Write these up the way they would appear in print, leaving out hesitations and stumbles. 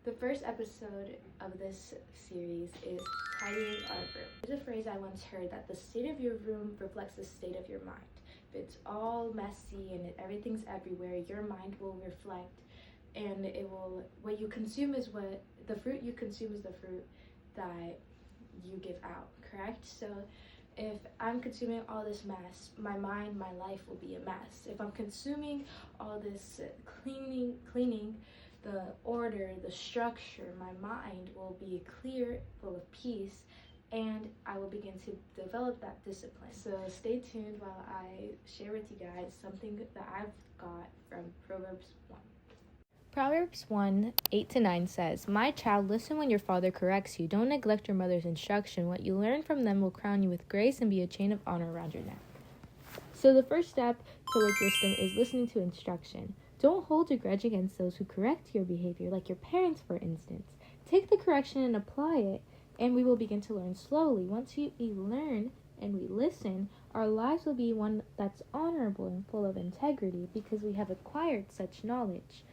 The first episode of this series is tidying our room. There's a phrase I once heard that the state of your room reflects the state of your mind. If it's all messy and everything's everywhere, your mind will reflect, and what you consume is the fruit you consume is the fruit that you give out, correct? So if I'm consuming all this mess, my mind, my life will be a mess. If I'm consuming all this cleaning, the order, the structure, my mind will be clear, full of peace, and I will begin to develop that discipline. So stay tuned while I share with you guys something that I've got from Proverbs 1. Proverbs 1:8-9 says, "My child, listen when your father corrects you. Don't neglect your mother's instruction. What you learn from them will crown you with grace and be a chain of honor around your neck." So the first step towards wisdom is listening to instruction. Don't hold a grudge against those who correct your behavior, like your parents, for instance. Take the correction and apply it, and we will begin to learn slowly. Once we learn and we listen, our lives will be one that's honorable and full of integrity because we have acquired such knowledge.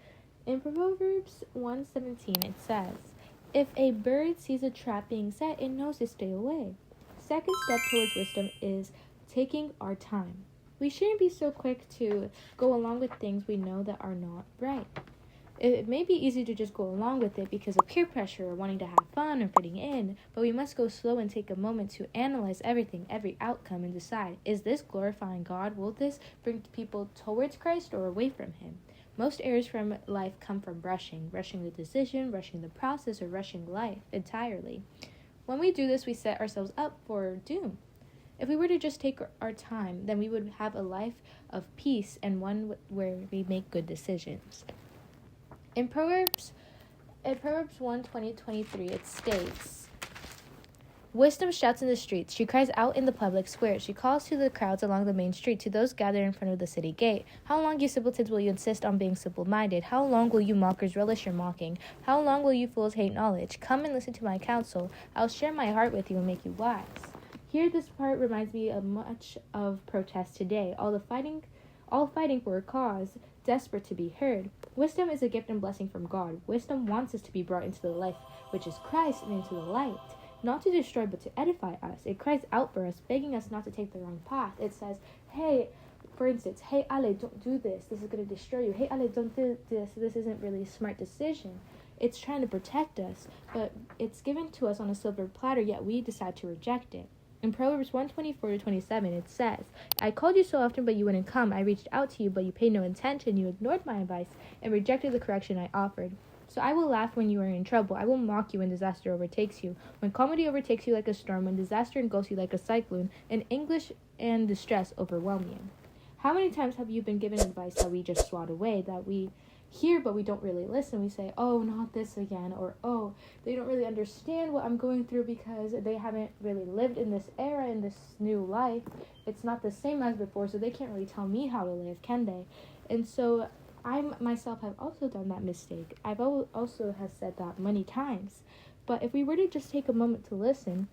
In Proverbs 1:17, it says, "If a bird sees a trap being set, it knows to stay away." Second step towards wisdom is taking our time. We shouldn't be so quick to go along with things we know that are not right. It may be easy to just go along with it because of peer pressure or wanting to have fun or fitting in, but we must go slow and take a moment to analyze everything, every outcome, and decide, is this glorifying God? Will this bring people towards Christ or away from Him? Most errors from life come from rushing the decision, rushing the process, or rushing life entirely. When we do this, we set ourselves up for doom. If we were to just take our time, then we would have a life of peace and one where we make good decisions. In Proverbs 1:20-23, it states, "Wisdom shouts in the streets. She cries out in the public square. She calls to the crowds along the main street, to those gathered in front of the city gate. How long, you simpletons, will you insist on being simple-minded? How long will you mockers relish your mocking? How long will you fools hate knowledge? Come and listen to my counsel. I'll share my heart with you and make you wise." Here, this part reminds me of much of protest today. All fighting for a cause, desperate to be heard. Wisdom is a gift and blessing from God. Wisdom wants us to be brought into the life, which is Christ, and into the light. Not to destroy, but to edify us. It cries out for us, begging us not to take the wrong path. It says, for instance, hey, Ale, don't do this. This is going to destroy you. Hey, Ale, don't do this. This isn't really a smart decision. It's trying to protect us, but it's given to us on a silver platter, yet we decide to reject it. In Proverbs 1:24-27, it says, "I called you so often, but you wouldn't come. I reached out to you, but you paid no attention. You ignored my advice and rejected the correction I offered. So I will laugh when you are in trouble. I will mock you when disaster overtakes you. When calamity overtakes you like a storm, when disaster engulfs you like a cyclone, and anguish and distress overwhelm you." How many times have you been given advice that we just swat away, that we hear but we don't really listen? We say, "Oh, not this again," or "Oh, they don't really understand what I'm going through because they haven't really lived in this era, in this new life. It's not the same as before, so they can't really tell me how to live, can they?" And so I myself have also done that mistake. I've also have said that many times. But if we were to just take a moment to listen,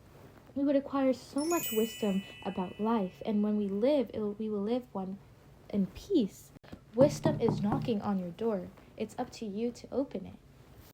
we would acquire so much wisdom about life. And when we live, we will live one in peace. Wisdom is knocking on your door. It's up to you to open it.